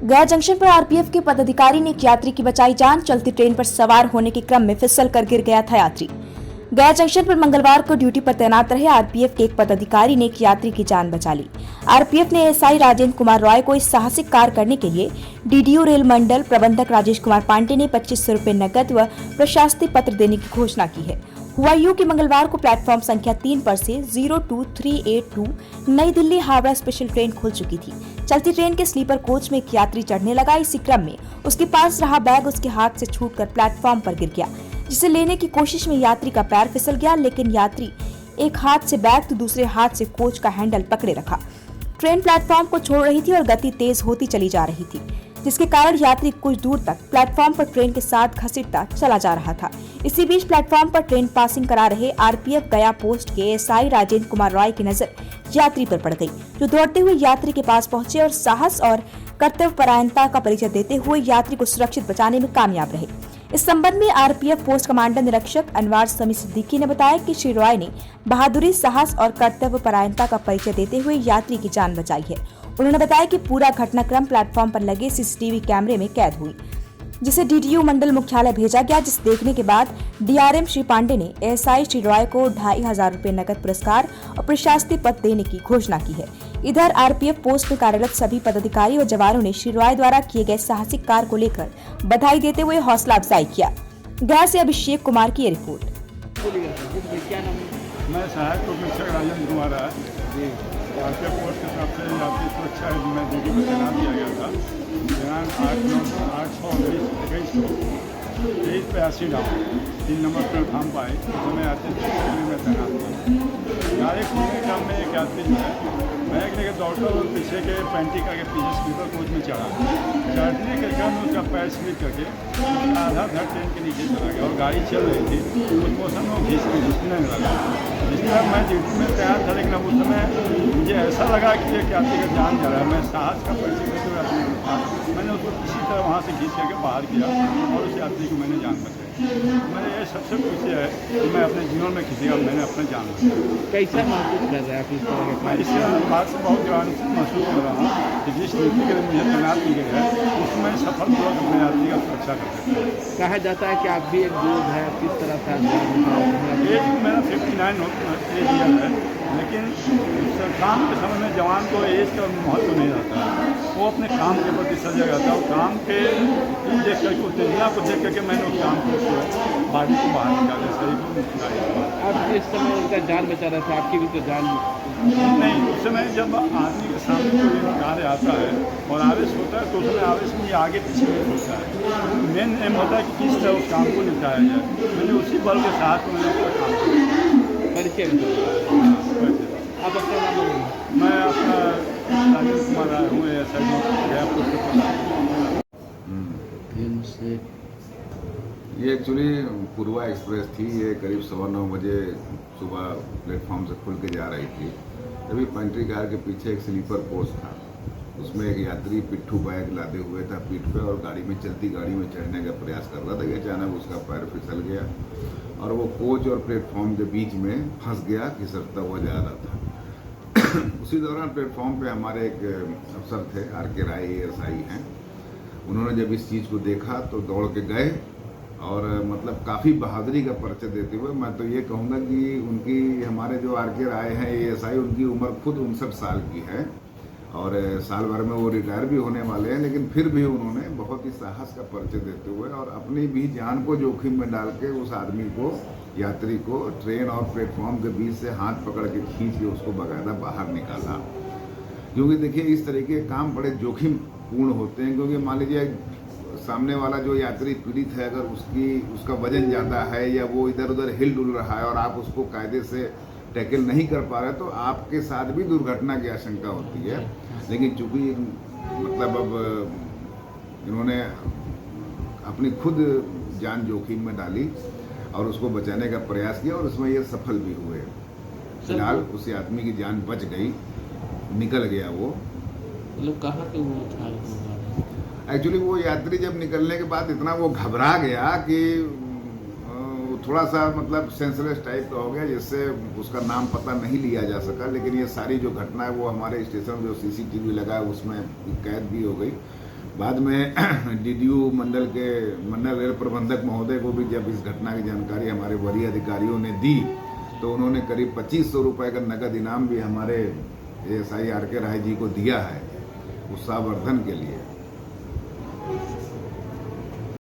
गया जंक्शन पर आरपीएफ के पदाधिकारी ने एक यात्री की बचाई जान। चलती ट्रेन पर सवार होने के क्रम में फिसल कर गिर गया था यात्री। गया जंक्शन पर मंगलवार को ड्यूटी पर तैनात रहे आरपीएफ के एक पदाधिकारी ने एक यात्री की जान बचा ली। आरपीएफ ने एएसआई राजेंद्र कुमार रॉय को इस साहसिक कार्य करने के लिए डीडीओ रेल मंडल प्रबंधक राजेश कुमार पांडे ने 2500 रुपए नकद व प्रशस्ति पत्र देने की घोषणा की है। हुआ यूं कि मंगलवार को प्लेटफॉर्म संख्या 3 पर से 02382 नई दिल्ली हावड़ा स्पेशल ट्रेन खुल चुकी थी। चलती ट्रेन के स्लीपर कोच में एक यात्री चढ़ने लगा। इसी क्रम में उसके पास रहा बैग उसके हाथ से छूटकर प्लेटफॉर्म पर गिर गया, जिसे लेने की कोशिश में यात्री का पैर फिसल गया, लेकिन यात्री एक हाथ से बैग तो दूसरे हाथ से कोच का हैंडल पकड़े रखा। ट्रेन प्लेटफॉर्म को छोड़ रही थी और गति तेज होती चली जा रही थी, जिसके कारण यात्री कुछ दूर तक प्लेटफॉर्म पर ट्रेन के साथ घसीटता चला जा रहा था। इसी बीच प्लेटफॉर्म पर ट्रेन पासिंग करा रहे आरपीएफ गया पोस्ट के एएसआई राजेंद्र कुमार रॉय की नजर यात्री पर पड़ गई, जो दौड़ते हुए यात्री के पास पहुंचे और साहस और कर्तव्यपरायणता का परिचय देते हुए यात्री को सुरक्षित बचाने में कामयाब रहे। इस संबंध में आरपीएफ पोस्ट कमांडर निरीक्षक अनवार समी सिद्दीकी ने बताया कि श्री रॉय ने बहादुरी, साहस और कर्तव्यपरायणता का परिचय देते हुए यात्री की जान बचाई है। उन्होंने बताया कि पूरा घटनाक्रम प्लेटफॉर्म पर लगे सीसीटीवी कैमरे में कैद हुई, जिसे डीडीओ मंडल मुख्यालय भेजा गया, जिसे देखने के बाद डीआरएम श्री पांडे ने एएसआई श्री रॉय को 2500 रुपए नकद पुरस्कार और प्रशस्ति पत्र देने की घोषणा की है। इधर आरपीएफ पोस्ट में कार्यरत सभी पदाधिकारी और जवानों ने श्री रॉय द्वारा किए गए साहसिक कार्य को लेकर बधाई देते हुए हौसला अफजाई किया। गया से अभिषेक कुमार की रिपोर्ट। मैं सहायक professor Rajendra Kumar RPF post की तरफ से यात्री सुरक्षा में ड्यूटी पर तैनात किया गया था। दिनांक 8/9/21 को 2382 डाउन 3 नंबर प्लेटफार्म पर आए। उस समय यात्री सुरक्षा में तैनात था। गाड़ी खुलने के क्रम में एक यात्री जो है बैग लेकर दौड़ता हुआ पीछे के पेंटिका के पीछे स्लीपर कोच में चढ़ा। चढ़ने के क्रम में उसका पैर स्लिप करके आधा धड़ ट्रेन के नीचे चला गया और गाड़ी चल रही थी। उस मौसम में घिसने लगा। जिस तरह मैं ड्यूटी में तैयार था, लेकिन उस समय मुझे ऐसा लगा कि एक यात्री का जान जा रहा है। मैं साहस का परिचय देते हुए अपने था, मैंने उसको किसी तरह वहाँ से खींच करके बाहर किया और उस यात्री को मैंने जान बचाई। मेरे ये सबसे खुशी है कि मैं अपने जीवन में किसी का मैंने अपना जान बचाई। कैसा महसूस कर रहा है आप इस तरह के? मैं इस बात से बहुत ज्ञानित महसूस कर रहा हूँ कि जिस नीति के लिए मुझे तैनात की गई है उसमें सफलपूर्वक अपने यात्री का सुरक्षा कर सकते हैं। कहा जाता है कि आप भी एक दूध है, किस तरह से एज मेरा 59 एज है, लेकिन काम के समय में जवान को एज का महत्व नहीं रहता है। वो अपने काम के प्रति सजग रहता है और काम के देख करके उत्तेजना को देख करके मैंने उस काम को बाडी को बाहर निकाला, शरीर को निकाला। आप जिस समय उनका जान बचा रहा था, आपकी भी तो जान नहीं। उस समय जब आदमी के सामने कोई कार्य आता है और आवेश होता है तो उस समय आवेश में आगे पीछे नहीं होता है। मेन एम होता है कि किस तरह उस काम को निपटाया जाए। मैंने उसी बल के साथ मैंने अपना काम किया। परिचय आप अपना नाम बोलिए। मैं अपना राजेंद्र कुमार राय हूँ, गया पोस्ट। ये एक्चुअली पूर्वा एक्सप्रेस थी। ये करीब 9:15 बजे सुबह प्लेटफॉर्म से खुल के जा रही थी। तभी पेंट्री कार के पीछे एक स्लीपर कोच था, उसमें एक यात्री पिट्ठू बैग लादे हुए था पीठ पे और चलती गाड़ी में चढ़ने का प्रयास कर रहा था कि अचानक उसका पैर फिसल गया और वो कोच और प्लेटफॉर्म के बीच में फंस गया, घिसटता हुआ जा रहा था। उसी दौरान प्लेटफॉर्म पे हमारे एक अफसर थे, आर.के. राय एएसआई हैं। उन्होंने जब इस चीज़ को देखा तो दौड़ के गए और मतलब काफ़ी बहादुरी का परिचय देते हुए मैं तो ये कहूँगा कि उनकी हमारे जो आर.के. राय हैं एएसआई, उनकी उम्र खुद 59 साल की है और साल भर में वो रिटायर भी होने वाले हैं, लेकिन फिर भी उन्होंने बहुत ही साहस का परिचय देते हुए और अपनी भी जान को जोखिम में डाल के उस आदमी को, यात्री को ट्रेन और प्लेटफॉर्म के बीच से हाथ पकड़ के खींच के उसको बाकायदा बाहर निकाला। क्योंकि देखिए इस तरीके के काम बड़े जोखिम पूर्ण होते हैं, क्योंकि मान लीजिए सामने वाला जो यात्री पीड़ित है, अगर उसका वजन ज़्यादा है या वो इधर उधर हिल डुल रहा है और आप उसको कायदे से टैकल नहीं कर पा रहे तो आपके साथ भी दुर्घटना की आशंका होती है। लेकिन चूंकि मतलब अब इन्होंने अपनी खुद जान जोखिम में डाली और उसको बचाने का प्रयास किया और उसमें ये सफल भी हुए। फिलहाल उस आदमी की जान बच गई, निकल गया वो। लोग कहाँ पे वो था? एक्चुअली वो यात्री जब निकलने के बाद इतना वो घबरा गया कि थोड़ा सा मतलब सेंसलेस टाइप का हो गया, जिससे उसका नाम पता नहीं लिया जा सका। लेकिन ये सारी जो घटना है वो हमारे स्टेशन जो सीसीटीवी लगा है उसमें कैद भी हो गई। बाद में डीडीयू मंडल रेल प्रबंधक महोदय को भी जब इस घटना की जानकारी हमारे वरीय अधिकारियों ने दी तो उन्होंने करीब 2500 रुपये का नकद इनाम भी हमारे ASI RK राय जी को दिया है उत्साहवर्धन के लिए।